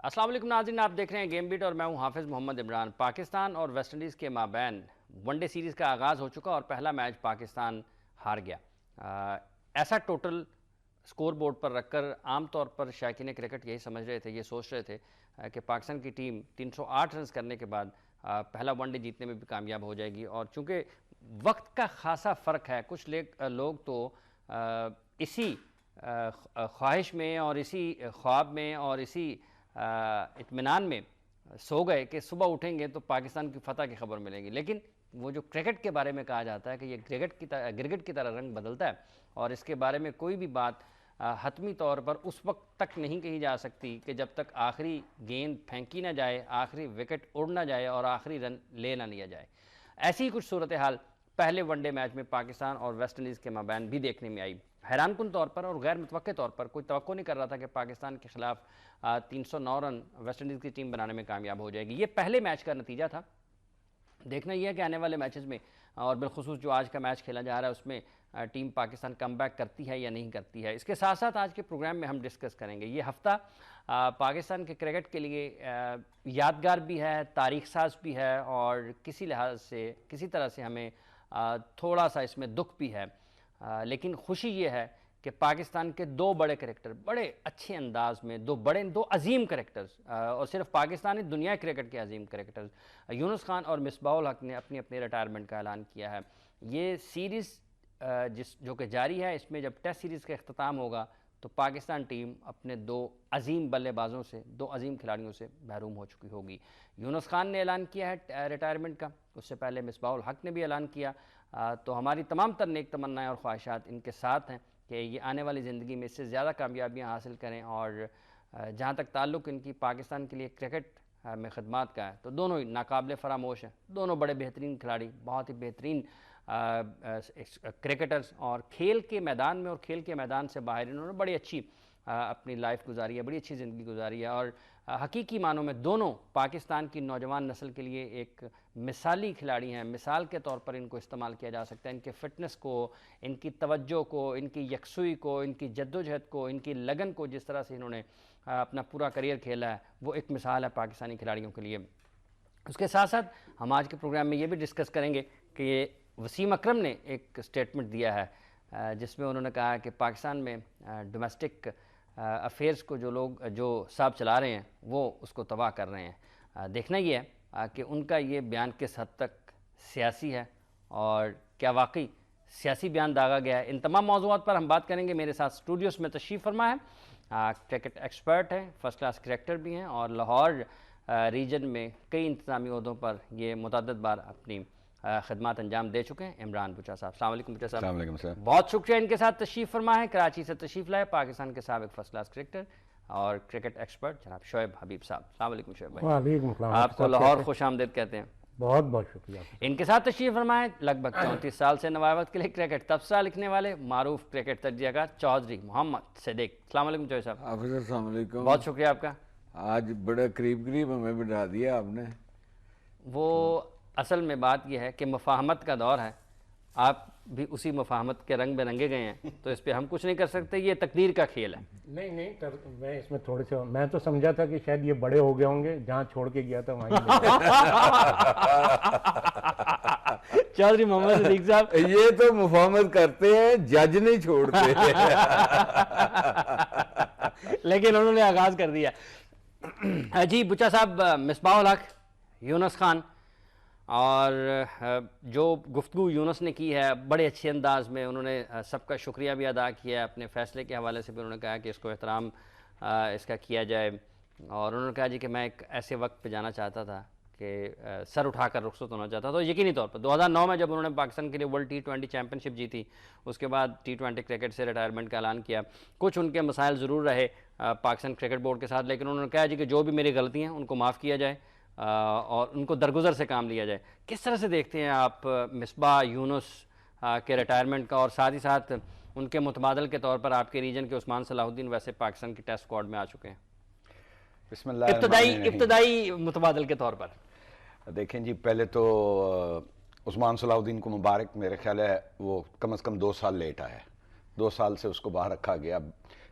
السلام علیکم ناظرین، آپ دیکھ رہے ہیں گیم بیٹ اور میں ہوں حافظ محمد عمران۔ پاکستان اور ویسٹ انڈیز کے مابین ون ڈے سیریز کا آغاز ہو چکا اور پہلا میچ پاکستان ہار گیا۔ ایسا ٹوٹل سکور بورڈ پر رکھ کر عام طور پر شائقین کرکٹ یہی سمجھ رہے تھے، یہ سوچ رہے تھے کہ پاکستان کی ٹیم 308 رنز کرنے کے بعد پہلا ون ڈے جیتنے میں بھی کامیاب ہو جائے گی، اور چونکہ وقت کا خاصا فرق ہے، کچھ لوگ تو اسی خواہش میں اور اسی خواب میں اور اسی اطمینان میں سو گئے کہ صبح اٹھیں گے تو پاکستان کی فتح کی خبر ملے گی۔ لیکن وہ جو کرکٹ کے بارے میں کہا جاتا ہے کہ یہ گرگٹ کی طرح رنگ بدلتا ہے، اور اس کے بارے میں کوئی بھی بات حتمی طور پر اس وقت تک نہیں کہی جا سکتی کہ جب تک آخری گیند پھینکی نہ جائے، آخری وکٹ اڑ نہ جائے اور آخری رن لے نہ لیا جائے۔ ایسی ہی کچھ صورتحال پہلے ون ڈے میچ میں پاکستان اور ویسٹ انڈیز کے مابین بھی دیکھنے میں آئی۔ حیران کن طور پر اور غیر متوقع طور پر کوئی توقع نہیں کر رہا تھا کہ پاکستان کے خلاف 309 رن ویسٹ انڈیز کی ٹیم بنانے میں کامیاب ہو جائے گی۔ یہ پہلے میچ کا نتیجہ تھا۔ دیکھنا یہ ہے کہ آنے والے میچز میں اور بالخصوص جو آج کا میچ کھیلا جا رہا ہے اس میں ٹیم پاکستان کم بیک کرتی ہے یا نہیں کرتی ہے۔ اس کے ساتھ ساتھ آج کے پروگرام میں ہم ڈسکس کریں گے، یہ ہفتہ پاکستان کے کرکٹ کے لیے یادگار بھی ہے، تاریخ ساز بھی ہے، اور کسی لحاظ سے کسی طرح سے ہمیں تھوڑا سا اس میں دکھ بھی ہے۔ لیکن خوشی یہ ہے کہ پاکستان کے دو بڑے کریکٹر بڑے اچھے انداز میں دو عظیم کریکٹرز، اور صرف پاکستانی دنیا کرکٹ کے عظیم کریکٹرز یونس خان اور مصباح الحق نے اپنی ریٹائرمنٹ کا اعلان کیا ہے۔ یہ سیریز جو کہ جاری ہے، اس میں جب ٹیسٹ سیریز کا اختتام ہوگا تو پاکستان ٹیم اپنے دو عظیم بلے بازوں سے، دو عظیم کھلاڑیوں سے محروم ہو چکی ہوگی۔ یونس خان نے اعلان کیا ہے ریٹائرمنٹ کا، اس سے پہلے مصباح الحق نے بھی اعلان کیا، تو ہماری تمام تر نیک تمنائیں اور خواہشات ان کے ساتھ ہیں کہ یہ آنے والی زندگی میں اس سے زیادہ کامیابیاں حاصل کریں، اور جہاں تک تعلق ان کی پاکستان کے لیے کرکٹ میں خدمات کا ہے تو دونوں ہی ناقابل فراموش ہیں۔ دونوں بڑے بہترین کھلاڑی، بہت ہی بہترین کرکٹرز، اور کھیل کے میدان میں اور کھیل کے میدان سے باہر انہوں نے بڑی اچھی اپنی لائف گزاری ہے، بڑی اچھی زندگی گزاری ہے، اور حقیقی معنوں میں دونوں پاکستان کی نوجوان نسل کے لیے ایک مثالی کھلاڑی ہیں۔ مثال کے طور پر ان کو استعمال کیا جا سکتا ہے، ان کے فٹنس کو، ان کی توجہ کو، ان کی یکسوئی کو، ان کی جدوجہد کو، ان کی لگن کو، جس طرح سے انہوں نے اپنا پورا کریئر کھیلا ہے، وہ ایک مثال ہے پاکستانی کھلاڑیوں کے لیے۔ اس کے ساتھ ساتھ ہم آج کے پروگرام میں یہ بھی ڈسکس کریں گے کہ وسیم اکرم نے ایک سٹیٹمنٹ دیا ہے جس میں انہوں نے کہا کہ پاکستان میں ڈومیسٹک افیئرز کو جو صاحب چلا رہے ہیں وہ اس کو تباہ کر رہے ہیں۔ دیکھنا یہ ہے کہ ان کا یہ بیان کس حد تک سیاسی ہے اور کیا واقعی سیاسی بیان داغا گیا ہے۔ ان تمام موضوعات پر ہم بات کریں گے۔ میرے ساتھ اسٹوڈیوز میں تشریف فرما ہے کرکٹ ایکسپرٹ ہیں، فرسٹ کلاس کرکٹر بھی ہیں، اور لاہور ریجن میں کئی انتظامی عہدوں پر یہ متعدد بار اپنی خدمات انجام دے چکے ہیں، عمران بچا صاحب۔ السلام علیکم بچا صاحب۔ السلام علیکم سر۔ بہت شکریہ ان کے ساتھ تشریف فرما ہے۔ کراچی سے تشریف لائے پاکستان کے سابق فرسٹ کلاس کرکٹر اور کرکٹ ایکسپرٹ جناب شعیب حبیب صاحب۔ السلام علیکم شعیب بھائی۔ وعلیکم السلام۔ آپ کو لاہور خوش آمدید کہتے ہیں۔ بہت بہت شکریہ۔ ان کے ساتھ تشریف فرمائے لگ بھگ 34 سال سے نوابت کے لیے کرکٹ تبصرہ لکھنے والے معروف کرکٹ تجزیہ کار چودھری محمد صدیق۔ السلام علیکم چودھری صاحب۔ حافظ السلام علیکم۔ بہت شکریہ آپ کا۔ آج بڑا قریب ہمیں بٹھا دیا آپ نے۔ وہ اصل میں بات یہ ہے کہ مفاہمت کا دور ہے، آپ بھی اسی مفاہمت کے رنگ میں رنگے گئے ہیں، تو اس پہ ہم کچھ نہیں کر سکتے، یہ تقدیر کا کھیل ہے۔ نہیں میں اس میں تھوڑے سے میں تو سمجھا تھا کہ شاید یہ بڑے ہو گئے ہوں گے، جہاں چھوڑ کے گیا تھا وہیں چودھری محمد صدیق صاحب یہ تو مفاہمت کرتے ہیں، جج نہیں چھوڑتے لیکن انہوں نے آغاز کر دیا۔ جی بچا صاحب، مصباح الحق، یونس خان، اور جو گفتگو یونس نے کی ہے بڑے اچھے انداز میں، انہوں نے سب کا شکریہ بھی ادا کیا ہے، اپنے فیصلے کے حوالے سے بھی انہوں نے کہا کہ اس کو احترام اس کا کیا جائے، اور انہوں نے کہا جی کہ میں ایک ایسے وقت پہ جانا چاہتا تھا کہ سر اٹھا کر رخصت ہونا چاہتا تھا۔ تو یقینی طور پر 2009 میں جب انہوں نے پاکستان کے لیے ورلڈ T20 چیمپئن شپ جیتی، اس کے بعد T20 کرکٹ سے ریٹائرمنٹ کا اعلان کیا۔ کچھ ان کے مسائل ضرور رہے پاکستان کرکٹ بورڈ کے ساتھ، لیکن انہوں نے کہا جی کہ جو بھی میری غلطیاں ہیں ان کو معاف کیا جائے اور ان کو درگزر سے کام لیا جائے۔ کس طرح سے دیکھتے ہیں آپ مصباح، یونس کے ریٹائرمنٹ کا، اور ساتھ ہی ساتھ ان کے متبادل کے طور پر آپ کے ریجن کے عثمان صلاح الدین ویسے پاکستان کی ٹیسٹ اسکواڈ میں آ چکے ہیں؟ بسم اللہ الرحمن الرحیم۔ ابتدائی متبادل کے طور پر دیکھیں جی، پہلے تو عثمان صلاح الدین کو مبارک، میرے خیال ہے وہ کم از کم 2 سال لیٹ آیا ہے، 2 سال سے اس کو باہر رکھا گیا،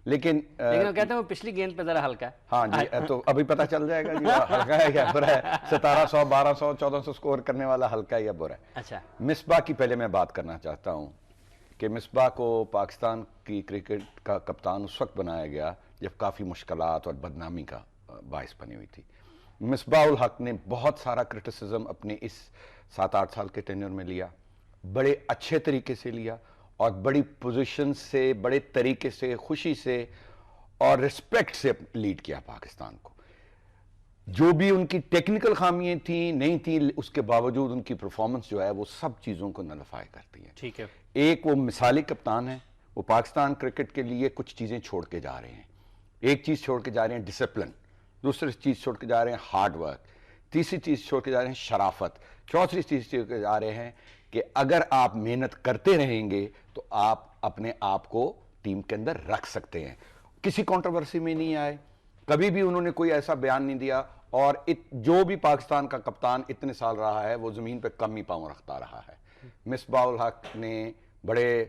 لیکن لیکن وہ کہتے ہیں وہ پچھلی گیند پہ ذرا ہلکا ہے. ہاں جی تو ابھی پتہ چل جائے گا جی ہلکا ہے یا برا ہے. 1700 1200 1400 سکور کرنے والا ہلکا ہے یا برا ہے. اچھا مصباح کی پہلے میں بات کرنا چاہتا ہوں کہ مصباح کو پاکستان کی کرکٹ کا کپتان اس وقت بنایا گیا جب کافی مشکلات اور بدنامی کا باعث بنی ہوئی تھی. مصباح الحق نے بہت سارا کرٹیسزم اپنے اس 7-8 سال کے ٹینیور میں لیا, بڑے اچھے طریقے سے لیا اور بڑی پوزیشن سے, بڑے طریقے سے, خوشی سے اور رسپیکٹ سے لیڈ کیا پاکستان کو. جو بھی ان کی ٹیکنیکل خامیاں تھیں نہیں تھیں, اس کے باوجود ان کی پرفارمنس جو ہے وہ سب چیزوں کو نلفائی کرتی ہے. ٹھیک ہے. ایک وہ مثالی کپتان ہے, وہ پاکستان کرکٹ کے لیے کچھ چیزیں چھوڑ کے جا رہے ہیں. ایک چیز چھوڑ کے جا رہے ہیں ڈسپلن, دوسری چیز چھوڑ کے جا رہے ہیں ہارڈ ورک, تیسری چیز چھوڑ کے جا رہے ہیں شرافت, چوتھی چیز چھوڑ کے جا رہے ہیں کہ اگر آپ محنت کرتے رہیں گے تو آپ اپنے آپ کو ٹیم کے اندر رکھ سکتے ہیں. کسی کنٹروورسی میں نہیں آئے, کبھی بھی انہوں نے کوئی ایسا بیان نہیں دیا, اور جو بھی پاکستان کا کپتان اتنے سال رہا ہے وہ زمین پہ کم ہی پاؤں رکھتا رہا ہے. مصباح الحق نے بڑے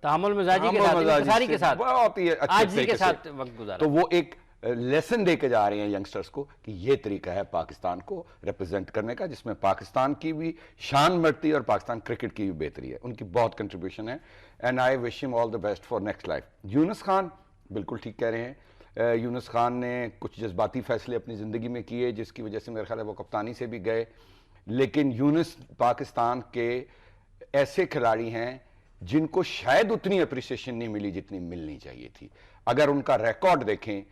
تحمل مزاجی کے ساتھ, انکساری کے ساتھ, بہت ہی اچھے عاجزی کے طریقے ساتھ سے وقت گزارا. تو وہ ایک لیسن دے کے جا رہے ہیں ینگسٹرز کو کہ یہ طریقہ ہے پاکستان کو ریپرزینٹ کرنے کا, جس میں پاکستان کی بھی شان بڑھتی ہے اور پاکستان کرکٹ کی بھی بہتری ہے. ان کی بہت کنٹریبیوشن ہے, and I wish him all the best for next life. Younis Khan بالکل ٹھیک کہہ رہے ہیں, یونس خان نے کچھ جذباتی فیصلے اپنی زندگی میں کیے جس کی وجہ سے میرے خیال ہے وہ کپتانی سے بھی گئے, لیکن یونس پاکستان کے ایسے کھلاڑی ہیں جن کو شاید اتنی اپریسیشن نہیں ملی جتنی ملنی چاہیے تھی. اگر ان کا ریکارڈ دیکھیں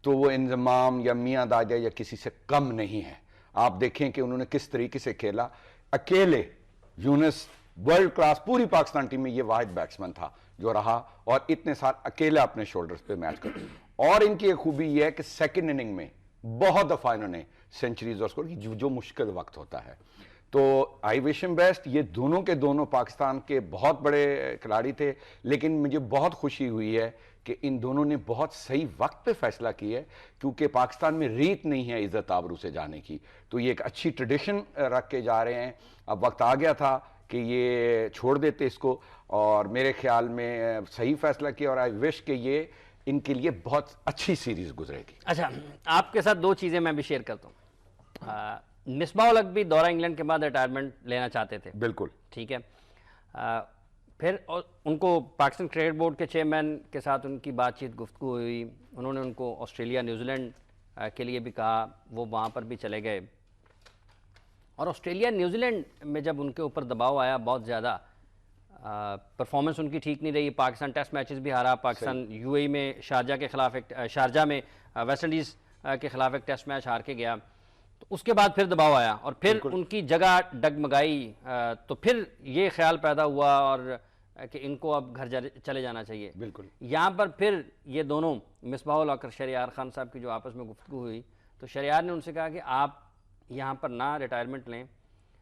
تو وہ انضمام یا میاں دادا یا کسی سے کم نہیں ہے. آپ دیکھیں کہ انہوں نے کس طریقے سے کھیلا. اکیلے یونس ورلڈ کلاس پوری پاکستان ٹیم میں یہ واحد بیٹسمین تھا جو رہا, اور اتنے سال اکیلا اپنے شولڈرز پہ میچ کر. اور ان کی ایک خوبی یہ ہے کہ سیکنڈ اننگ میں بہت دفعہ انہوں نے سینچریز اور سکور کی, جو مشکل وقت ہوتا ہے. تو آئی وش ہم بیسٹ. یہ دونوں کے دونوں پاکستان کے بہت بڑے کھلاڑی تھے, لیکن مجھے بہت خوشی ہوئی ہے کہ ان دونوں نے بہت صحیح وقت پہ فیصلہ کیا ہے, کیونکہ پاکستان میں ریت نہیں ہے عزت آبرو سے جانے کی. تو یہ ایک اچھی ٹریڈیشن رکھ کے جا رہے ہیں. اب وقت آ گیا تھا کہ یہ چھوڑ دیتے اس کو, اور میرے خیال میں صحیح فیصلہ کیا, اور آئی وش کہ یہ ان کے لیے بہت اچھی سیریز گزرے گی. اچھا, آپ کے ساتھ دو چیزیں میں بھی شیئر کرتا ہوں. مصباح الحق بھی دورہ انگلینڈ کے بعد ریٹائرمنٹ لینا چاہتے تھے. بالکل ٹھیک ہے. پھر ان کو پاکستان کرکٹ بورڈ کے چیئرمین کے ساتھ ان کی بات چیت گفتگو ہوئی, انہوں نے ان کو آسٹریلیا نیوزی لینڈ کے لیے بھی کہا, وہ وہاں پر بھی چلے گئے. اور آسٹریلیا نیوزی لینڈ میں جب ان کے اوپر دباؤ آیا بہت زیادہ, پرفارمنس ان کی ٹھیک نہیں رہی, پاکستان ٹیسٹ میچز بھی ہارا, پاکستان یو اے میں شارجہ کے خلاف شارجہ میں ویسٹ انڈیز کے خلاف ایک ٹیسٹ میچ ہار کے گیا. تو اس کے بعد پھر دباؤ آیا اور پھر ان کی جگہ ڈگمگائی, تو پھر یہ خیال پیدا ہوا اور کہ ان کو اب گھر چلے جانا چاہیے. بالکل. یہاں پر پھر یہ دونوں مصباح الحق اور شہریار خان صاحب کی جو آپس میں گفتگو ہوئی, تو شہریار نے ان سے کہا کہ آپ یہاں پر نہ ریٹائرمنٹ لیں,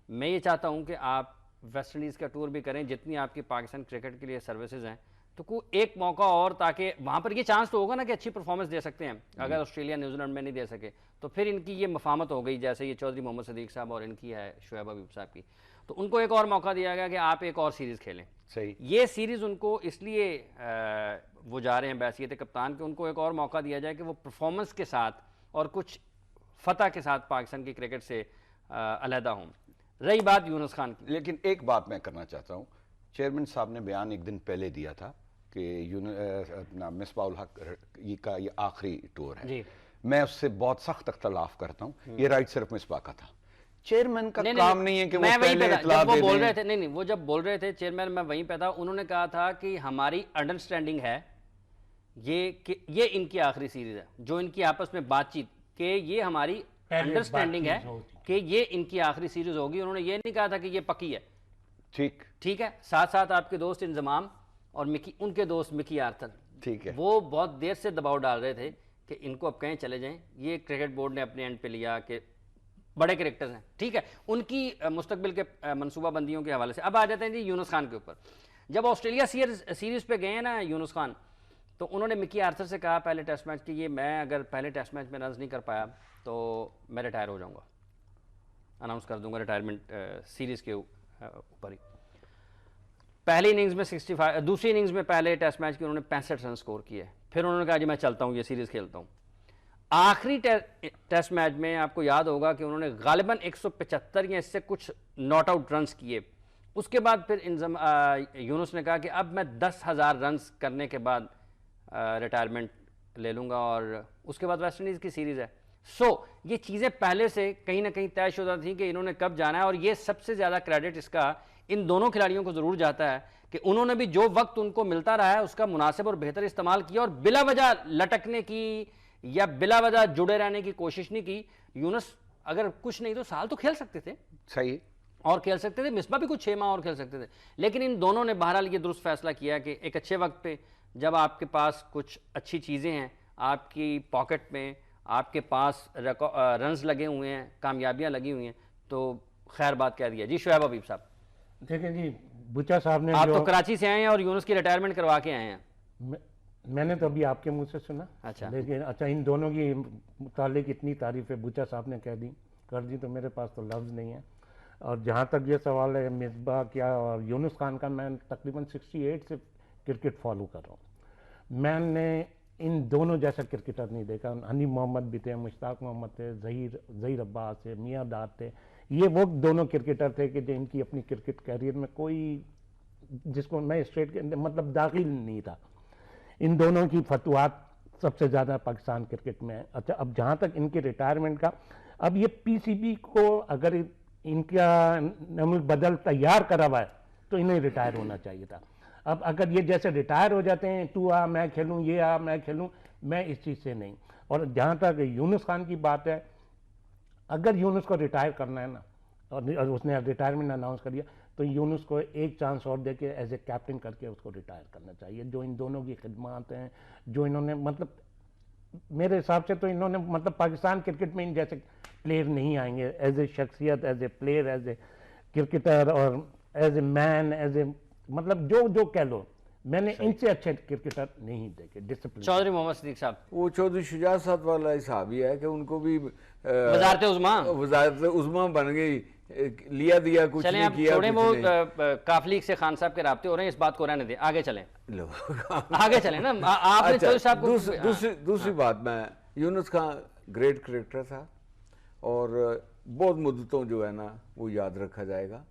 میں یہ چاہتا ہوں کہ آپ ویسٹ انڈیز کا ٹور بھی کریں, جتنی آپ کی پاکستان کرکٹ کے لیے سروسز ہیں, تو کوئی ایک موقع اور, تاکہ وہاں پر یہ چانس تو ہوگا نا کہ اچھی پرفارمنس دے سکتے ہیں. اگر آسٹریلیا نیوزی لینڈ میں نہیں دے سکے تو پھر ان کی یہ مفاہمت ہو گئی, جیسے یہ چودھری محمد صدیق صاحب اور ان کی ہے شعیب حبیب صاحب کی. تو ان کو ایک اور موقع دیا گیا کہ آپ ایک اور سیریز کھیلیں. صحیح. یہ سیریز ان کو اس لیے وہ جا رہے ہیں بحیثیت کپتان کہ ان کو ایک اور موقع دیا جائے کہ وہ پرفارمنس کے ساتھ اور کچھ فتح کے ساتھ پاکستان کی کرکٹ سے علیحدہ ہوں. رہی بات یونس خان کی, لیکن ایک بات میں کرنا چاہتا ہوں. چیئرمین صاحب نے بیان ایک دن پہلے دیا تھا کہ مصباح الحق کا یہ آخری ٹور ہے. جی, میں اس سے بہت سخت اختلاف کرتا ہوں. یہ رائٹ صرف مصباح کا تھا, چیئرمین کا کام نہیں ہے کہ وہ پہلے اطلاع دے بول دیں. رہے تھے, نہیں وہ جب بول رہے تھے چیئرمین, میں وہیں پہ تھا, انہوں نے کہا تھا کہ ہماری انڈرسٹینڈنگ ہے یہ ان کی آخری سیریز ہے, جو ان کی آپس میں بات چیت, کہ یہ ہماری انڈرسٹینڈنگ ہے کہ یہ ان کی آخری سیریز ہوگی. انہوں نے یہ نہیں کہا تھا کہ یہ پکی ہے. ٹھیک ہے. ساتھ ساتھ آپ کے دوست انضمام اور مکی, ان کے دوست مکی آرتھر, ٹھیک ہے, وہ بہت دیر سے دباؤ ڈال رہے تھے کہ ان کو اب کہیں چلے جائیں. یہ کرکٹ بورڈ نے اپنے اینڈ پہ لیا کہ بڑے کرکٹرز ہیں, ٹھیک ہے, ان کی مستقبل کے منصوبہ بندیوں کے حوالے سے. اب آ جاتے ہیں جی یونس خان کے اوپر. جب آسٹریلیا سیریز پہ گئے ہیں نا یونس خان, تو انہوں نے مکی آرتھر سے کہا پہلے ٹیسٹ میچ کہ یہ میں اگر پہلے ٹیسٹ میچ میں رنز نہیں کر پایا تو میں ریٹائر ہو جاؤں گا, اناؤنس کر دوں گا ریٹائرمنٹ سیریز کے اوپر ہی. پہلی اننگز میں 65, دوسری اننگز میں پہلے ٹیسٹ میچ کے انہوں نے 65 رن سکور کیے. پھر انہوں نے کہا جی میں چلتا ہوں، یہ سیریز کھیلتا ہوں. آخری ٹیسٹ میچ میں آپ کو یاد ہوگا کہ انہوں نے غالباً 175 یا اس سے کچھ ناٹ آؤٹ رنز کیے. اس کے بعد پھر یونس نے کہا کہ اب میں 10,000 رنز کرنے کے بعد ریٹائرمنٹ لے لوں گا، اور اس کے بعد ویسٹ انڈیز کی سیریز ہے. سو یہ چیزیں پہلے سے کہیں نہ کہیں طے شدہ تھیں کہ انہوں نے کب جانا ہے، اور یہ سب سے زیادہ کریڈٹ اس کا ان دونوں کھلاڑیوں کو ضرور جاتا ہے کہ انہوں نے بھی جو وقت ان کو ملتا رہا ہے اس کا مناسب اور بہتر استعمال کیا، اور بلا وجہ لٹکنے کی یا بلا وجہ جڑے رہنے کی کوشش نہیں کی. یونس اگر کچھ نہیں تو سال تو کھیل سکتے تھے، صحیح، اور کھیل سکتے تھے. مصباح بھی کچھ 6 ماہ اور کھیل سکتے تھے، لیکن ان دونوں نے بہرحال یہ درست فیصلہ کیا کہ ایک اچھے وقت پہ جب آپ کے پاس کچھ اچھی چیزیں ہیں، آپ کی پاکٹ میں آپ کے پاس رنز لگے ہوئے ہیں، کامیابیاں لگی ہوئی ہیں، تو خیر بات کہہ دیا. جی شعیب حبیب صاحب. دیکھیں جی، بچا صاحب نے آپ تو کراچی سے آئے ہیں اور یونس کی ریٹائرمنٹ کروا کے آئے ہیں. میں نے تو ابھی آپ کے منہ سے سنا. اچھا. لیکن اچھا، ان دونوں کی متعلق اتنی تعریفیں بچا صاحب نے کر دی تو میرے پاس تو لفظ نہیں ہے. اور جہاں تک یہ سوال ہے مصباح کیا اور یونس خان کا، میں تقریباً 68 سے کرکٹ فالو کر رہا ہوں. میں نے ان دونوں جیسا کرکٹر نہیں دیکھا. حنیف محمد بھی تھے، مشتاق محمد تھے، ظہیر عباس تھے، میاں ڈار تھے. یہ وہ دونوں کرکٹر تھے کہ جن کی اپنی کرکٹ کیریئر میں کوئی، جس کو میں اسٹیٹ کے مطلب داخل نہیں تھا. ان دونوں کی فتوحات سب سے زیادہ پاکستان کرکٹ میں ہے. اچھا، اب جہاں تک ان کے ریٹائرمنٹ کا، اب یہ پی سی بی کو اگر ان کا بدل تیار کرا ہوا ہے تو انہیں ریٹائر ہونا چاہیے تھا. اب اگر یہ جیسے ریٹائر ہو جاتے ہیں، تو میں کھیلوں، یہ میں کھیلوں، میں اس چیز سے نہیں. اور جہاں تک یونس خان کی بات ہے، اگر یونس کو ریٹائر کرنا ہے نا، اور اس نے ریٹائرمنٹ اناؤنس کر دیا، تو یونس کو ایک چانس اور دے کے ایز اے کیپٹن کر کے اس کو ریٹائر کرنا چاہیے. جو ان دونوں کی خدمات ہیں، جو انہوں نے مطلب میرے حساب سے تو انہوں نے مطلب پاکستان کرکٹ میں ان جیسے پلیئر نہیں آئیں گے ایز اے شخصیت، as a player, as a cricketer, اور as a man, as a مطلب جو کہہ لو. میں نے ان سے اچھے کرکٹر نہیں دیکھے ڈسپلن. چودھری محمد صدیق صاحب. وہ چودھری شجاعت صاحب والا حساب ہی ہے کہ ان کو بھی وزارت عظمیٰ بن گئی، لیا دیا کچھ چلیں نہیں کیا. چھوڑیں، وہ کاف لیگ سے خان صاحب کے رابطے ہو رہے ہیں، اس بات کو رہنے دیں، آگے چلیں. آگے چلیں نا. آپ نے چودھری صاحب کو دوسری بات، میں یونس خان گریٹ کرکٹر تھا، اور بہت مدتوں جو ہے نا وہ یاد رکھا جائے گا.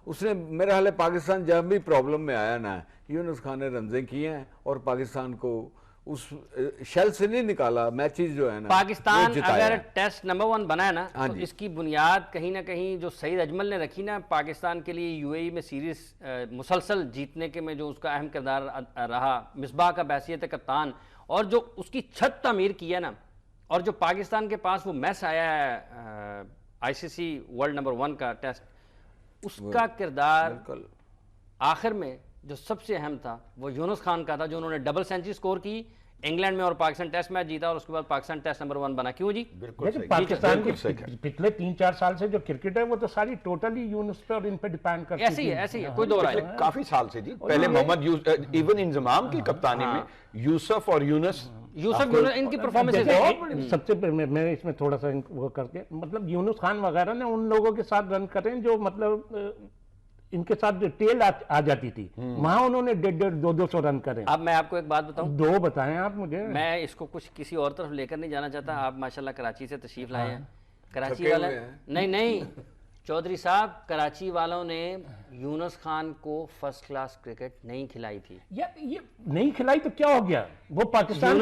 اس نے میرے حال پاکستان جب بھی پرابلم میں آیا نا، یونس خان نے رنزیں کی ہیں اور پاکستان کو اس شیل سے نہیں نکالا. میچز جو ہے نا پاکستان اگر ٹیسٹ نمبر 1 بنا ہے نا، تو اس کی بنیاد کہیں نہ کہیں جو سعید اجمل نے رکھی نا پاکستان کے لیے یو اے ای میں سیریز مسلسل جیتنے کے میں جو اس کا اہم کردار رہا، مصباح کا بحیثیت کپتان، اور جو اس کی چھت تعمیر کی ہے نا، اور جو پاکستان کے پاس وہ میس آیا ہے آئی سی سی ورلڈ نمبر 1 کا ٹیسٹ، اس کا کردار آخر میں جو سب سے اہم تھا وہ یونس خان کا تھا، جو انہوں نے ڈبل سینچری سکور کی انگلینڈ میں اور پاکستان ٹیسٹ میچ جیتا، اور اس کے بعد پاکستان ٹیسٹ نمبر 1 بنا. کیوں جی؟ لیکن پاکستان کے پچھلے 3-4 سال سے جو کرکٹ ہے وہ تو ساری ٹوٹلی یونس پہ اور ان پہ ڈیپینڈ کرتی ہے. ایسی ہے کوئی دو رائے. کافی سال سے جی، پہلے محمد ایون انضمام کی کپتانی میں یوسف اور یونس ان کی پرفارمنس سب سے میں اس میں تھوڑا سا وہ کر کے مطلب یونس خان وغیرہ نے ان لوگوں کے ساتھ رن کریں جو مطلب ان کے ساتھ جو ٹیل آ جاتی تھی، وہاں انہوں نے 150-200 رن کریں. اب میں آپ کو ایک بات بتاؤں، 2 بتائیں آپ مجھے. میں اس کو کچھ کسی اور طرف لے کر نہیں جانا چاہتا. آپ ماشاءاللہ کراچی سے تشریف لائے ہیں. کراچی والے نہیں چودھری صاحب، کراچی والوں نے یونس خان کو فرسٹ کلاس کرکٹ نہیں کھلائی تھی. یہ نہیں کھلائی تو کیا ہو گیا؟ وہ پاکستان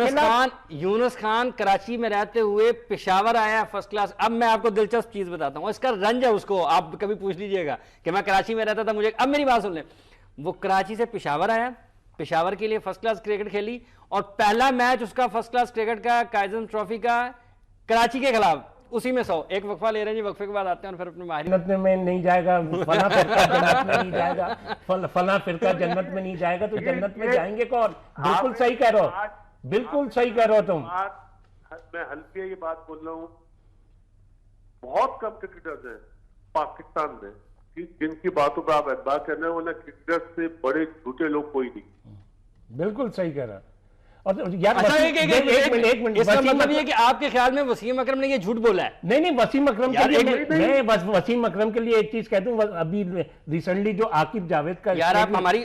یونس خان کراچی میں رہتے ہوئے پشاور آیا فرسٹ کلاس. اب میں آپ کو دلچسپ چیز بتاتا ہوں، اس کا رنج ہے، اس کو آپ کبھی پوچھ لیجئے گا کہ میں کراچی میں رہتا تھا مجھے. اب میری بات سن لیں، وہ کراچی سے پشاور آیا، پشاور کے لیے فرسٹ کلاس کرکٹ کھیلی، اور پہلا میچ اس کا فرسٹ کلاس کرکٹ کا کائزن ٹرافی کا کراچی کے خلاف، اسی میں 100. ایک وقفہ لے رہے ہیں جی، وقفے کے بعد آتے ہیں اور پھر اپنے ماہرین. جنت میں نہیں جائے گا، فلاں فرقہ جنت میں نہیں جائے گا، فلاں فرقہ جنت میں نہیں جائے گا، تو جنت میں جائیں گے کون؟ بالکل صحیح کہہ رہے ہو، بالکل صحیح کہہ رہے ہو تم. میں حلفیہ یہ بات بول رہا ہوں، بہت کم کرکٹرز ہیں پاکستان میں جن کی باتوں پر آپ اعتبار کرنا ہے، ورنہ کرکٹر سے بڑے جھوٹے لوگ کوئی نہیں. بالکل صحیح کہہ رہا. اور یار ایک منٹ، اس کا مطلب یہ کہ آپ کے خیال میں وسیم اکرم نے یہ جھوٹ بولا ہے؟ نہیں، وسیم اکرم کے لیے میں وسیم اکرم کے لیے ایک چیز کہہ دوں. ابھی ریسنٹلی جو عاقب جاوید کا یار آپ ہماری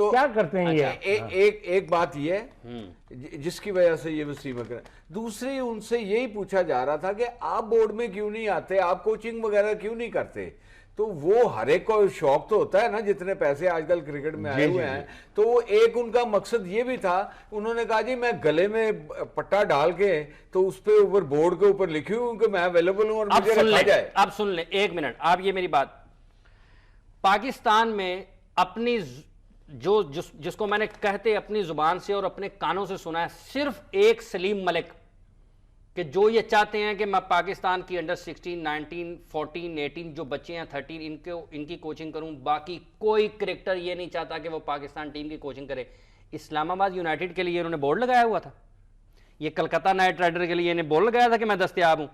تو کیا کرتے ہیں یہ؟ ایک بات یہ ہے جس کی وجہ سے یہ وسیم اکرم، دوسری ان سے یہی پوچھا جا رہا تھا کہ آپ بورڈ میں کیوں نہیں آتے، آپ کوچنگ وغیرہ کیوں نہیں کرتے؟ تو وہ ہر ایک کو شوق تو ہوتا ہے نا، جتنے پیسے آج کل کرکٹ میں آئے ہوئے ہیں، تو وہ ایک ان کا مقصد یہ بھی تھا، انہوں نے کہا جی میں گلے میں پٹا ڈال کے تو اس پہ اوپر بورڈ کے اوپر لکھی ہوں کہ میں اویلیبل ہوں اور مجھے رکھا جائے۔ اب سن لیں ایک منٹ، آپ یہ میری بات، پاکستان میں اپنی جس کو میں نے کہتے اپنی زبان سے اور اپنے کانوں سے سنا ہے، صرف ایک سلیم ملک کہ جو یہ چاہتے ہیں کہ میں پاکستان کی انڈر 16 19 14 18 جو بچے ہیں 13 ان کی کوچنگ کروں، باقی کوئی کرکٹر یہ نہیں چاہتا کہ وہ پاکستان ٹیم کی کوچنگ کرے۔ اسلام آباد یونائٹڈ کے لیے انہوں نے بورڈ لگایا ہوا تھا، یہ کلکتہ نائٹ رائڈر کے لیے انہیں بورڈ لگایا تھا کہ میں دستیاب ہوں۔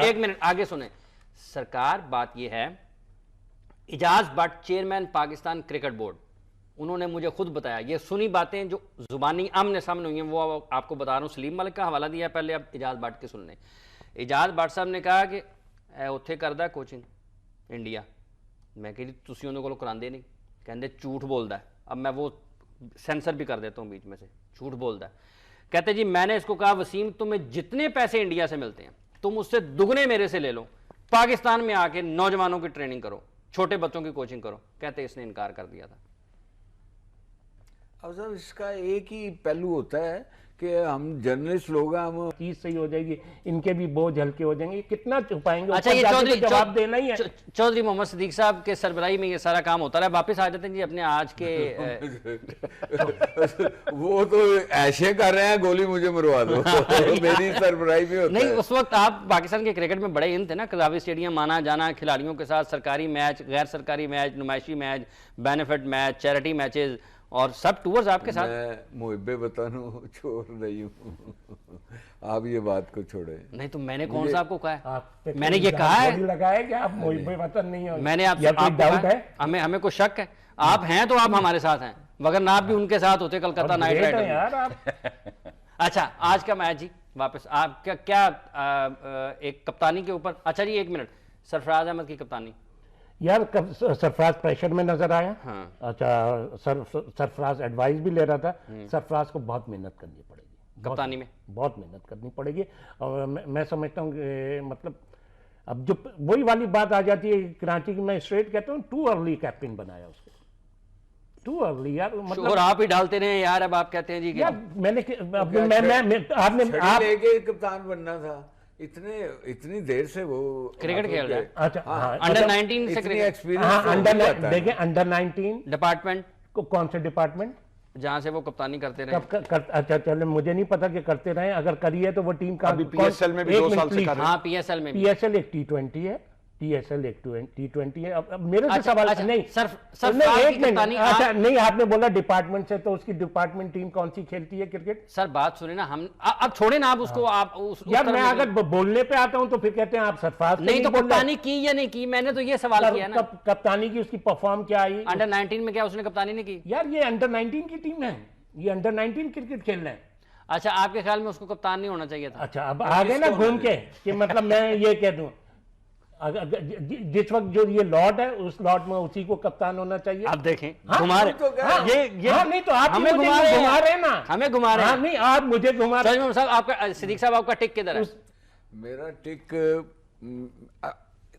ایک منٹ آگے سنیں سرکار، بات یہ ہے Ijaz Butt chairman Pakistan cricket board, انہوں نے مجھے خود بتایا، یہ سنی باتیں جو زبانی آمنے سامنے ہوئی ہیں وہ آپ کو بتا رہا ہوں، سلیم ملک کا حوالہ دیا پہلے، اب اعجاز بٹ کے سن لیں۔ اعجاز بٹ صاحب نے کہا کہ اتھے کردا کوچنگ انڈیا، میں کہ تسی انہوں کو کراندے نہیں، کہندے جھوٹ بولدا ہے۔ اب میں وہ سینسر بھی کر دیتا ہوں بیچ میں سے، جھوٹ بولدا ہے۔ کہتے جی میں نے اس کو کہا وسیم تمہیں جتنے پیسے انڈیا سے ملتے ہیں تم اس سے دگنے میرے سے لے لو، پاکستان میں آ کے نوجوانوں کی ٹریننگ کرو، چھوٹے بچوں کی کوچنگ کرو۔ کہتے اس نے انکار کر دیا تھا۔ اب صاحب اس کا ایک ہی پہلو ہوتا ہے کہ ہم جرنلسٹ لوگ ہیں، ہم چیز صحیح ہو جائے گی، ان کے بھی بوجھ ہلکے ہو جائیں گے، کتنا چھپائیں گے؟ اچھا یہ جواب دینا ہی ہے۔ چودھری محمد صدیق صاحب کے سربراہی میں یہ سارا کام ہوتا رہا، واپس آ جاتے ہیں جی اپنے آج کے وہ تو ایشے کر رہے ہیں گولی مجھے مروا دو، میری سربراہی میں ہوتا ہے۔ نہیں اس وقت آپ پاکستان کے کرکٹ میں بڑے ان تھے نا، قذافی اسٹیڈیم آنا جانا کھلاڑیوں کے ساتھ، سرکاری میچ، غیر سرکاری میچ، نمائشی match, benefit match, charity matches اور سب ٹورز آپ کے ساتھ۔ میں محب وطن ہوں، چور نہیں ہوں، آپ یہ بات کو چھوڑے۔ نہیں تو میں نے کون سا آپ کو کہا ہے؟ آپ پہ میں نے یہ کہا ہے لگایا کہ آپ محب وطن نہیں ہو، میں نے آپ یا کوئی ڈاؤٹ ہے؟ ہمیں کوئی شک ہے؟ آپ ہیں تو آپ ہمارے ساتھ ہیں، وگرنہ آپ بھی ان کے ساتھ ہوتے کلکتہ نائٹ رائڈر۔ یار آپ اچھا آج کا میچ جی واپس آپ کیا ایک کپتانی کے اوپر، اچھا جی ایک منٹ، سرفراز احمد کی کپتانی یار سرفراز پریشر میں نظر آیا۔ ہاں اچھا سرفراز ایڈوائز بھی لے رہا تھا، سرفراز کو بہت محنت کرنی پڑے گی کپتانی میں، بہت محنت کرنی پڑے گی، اور میں سمجھتا ہوں کہ مطلب اب جو وہی والی بات آ جاتی ہے کراچی کی، میں اسٹریٹ کہتا ہوں ٹو ارلی کیپٹن بنایا اس کو، ٹو ارلی یار، مطلب اور آپ ہی ڈالتے رہے یار، اب آپ کہتے ہیں جی کہ میں نے آپ نے لے کے کپتان بننا تھا، اتنی دیر سے وہ کرکٹ کھیل رہا ہے۔ اچھا انڈر 19 سے کرکٹ، دیکھیں انڈر 19 ڈپارٹمنٹ کون سے ڈپارٹمنٹ جہاں سے وہ کپتانی کرتے رہے۔ اچھا چلے مجھے نہیں پتا کہ کرتے رہے، اگر کریے تو وہ ٹیم کا پی ایس ایل میں بھی 2 سال سے کر رہے ہیں۔ ہاں پی ایس ایل میں پی ایس ایل ایک T20 ہے، ٹی ایس ایل ایک T20 ہے۔ اب میرے سے سوال نہیں اچھا نہیں، آپ نے بولا ڈپارٹمنٹ سے، تو اس کی ڈپارٹمنٹ ٹیم کون سی کھیلتی ہے کرکٹ؟ سر بات سنیں نا، ہم اب چھوڑیں نا آپ اس کو، آپ یار میں اگر بولنے پہ آتا ہوں تو پھر کہتے ہیں آپ سرفراز نہیں تو کپتانی کی یا نہیں کی، میں نے تو یہ سوال کیا نا، کپتانی کی اس کی پرفارم کیا آئی؟ انڈر 19 میں کیا اس نے کپتانی نہیں کی؟ یار یہ انڈر 19 کی ٹیم ہے، یہ انڈر 19 کرکٹ کھیل رہے ہیں۔ اچھا آپ کے خیال میں اس کو کپتان نہیں ہونا چاہیے تھا؟ اچھا اب آگے نا گھوم کے کہ مطلب میں یہ کہہ دوں جس وقت جو یہ لاٹ ہے اس لاٹ میں اسی کو کپتان ہونا چاہیے۔ آپ دیکھیں گھما رہے نہیں تو آپ ہمیں گھما رہے ہیں نا، ہمیں گھما رہے ہیں، نہیں آپ مجھے گھما رہے ہیں۔ صاحب آپ کا صدیق صاحب آپ کا ٹک کدھر ہے؟ میرا ٹک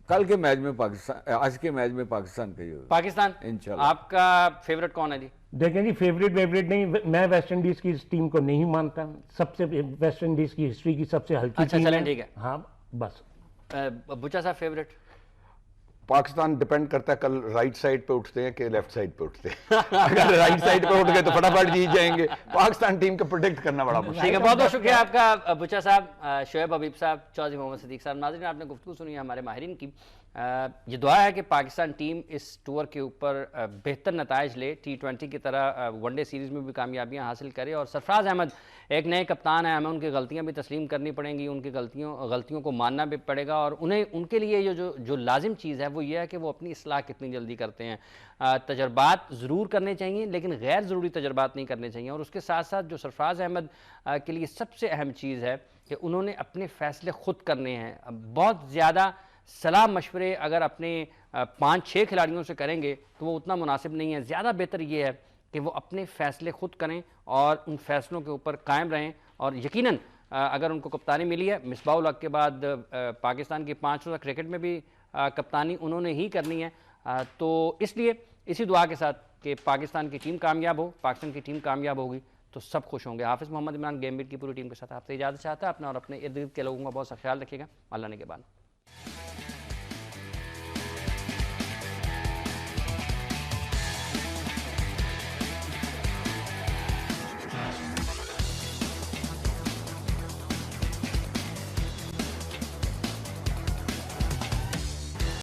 کل کے میچ میں پاکستان، آج کے میچ میں پاکستان کا ہی ہوگا پاکستان انشاءاللہ۔ آپ کا فیورٹ کون ہے جی؟ دیکھیں جی فیوریٹ نہیں، میں ویسٹ انڈیز کی اس ٹیم کو نہیں مانتا، سب سے ویسٹ انڈیز کی ہسٹری کی سب سے ہلکی اچھا ٹیم چلیں ٹھیک ہے۔ ہاں بس بچا صاحب فیورٹ؟ پاکستان ڈیپینڈ کرتا ہے کل رائٹ سائڈ پہ اٹھتے ہیں کہ لیفٹ سائڈ پہ اٹھتے ہیں، اگر رائٹ سائڈ پہ اٹھ گئے تو فٹافٹ جیت جائیں گے، پاکستان ٹیم کو پروڈکٹ کرنا بڑا مشکل ہے۔ ٹھیک ہے، بہت بہت شکریہ آپ کا بچا صاحب، شعیب حبیب صاحب، چودھری محمد صدیق صاحب۔ ناظرین آپ نے گفتگو سنی ہے ہمارے ماہرین کی، یہ دعا ہے کہ پاکستان ٹیم اس ٹور کے اوپر بہتر نتائج لے، T20 کی طرح ون ڈے سیریز میں بھی کامیابیاں حاصل کرے، اور سرفراز احمد ایک نئے کپتان ہیں، ہمیں ان کی غلطیاں بھی تسلیم کرنی پڑیں گی، ان کی غلطیوں کو ماننا بھی پڑے گا، اور انہیں ان کے لیے جو لازم چیز ہے وہ یہ ہے کہ وہ اپنی اصلاح کتنی جلدی کرتے ہیں۔ تجربات ضرور کرنے چاہیے لیکن غیر ضروری تجربات نہیں کرنے چاہیے، اور اس کے ساتھ ساتھ جو سرفراز احمد کے لیے سب سے اہم چیز ہے کہ انہوں نے اپنے فیصلے خود کرنے ہیں۔ بہت زیادہ صلاح مشورے اگر اپنے 5-6 کھلاڑیوں سے کریں گے تو وہ اتنا مناسب نہیں ہے. زیادہ بہتر یہ ہے کہ وہ اپنے فیصلے خود کریں اور ان فیصلوں کے اوپر قائم رہیں. اور یقیناً اگر ان کو کپتانی ملی ہے، مصباح الحق کے بعد پاکستان کی 5 روزہ کرکٹ میں بھی کپتانی انہوں نے ہی کرنی ہے. تو اس لیے اسی دعا کے ساتھ کہ پاکستان کی ٹیم کامیاب ہو، پاکستان کی ٹیم کامیاب ہوگی تو سب خوش ہوں گے. حافظ محمد عمران گیم بیٹ کی پوری ٹیم کے ساتھ آپ سے اجازت چاہتا ہے. اپنا اور اپنے ارد گرد کے لوگوں کا بہت سا خیال رکھیے گا. اللہ نے کے بعد.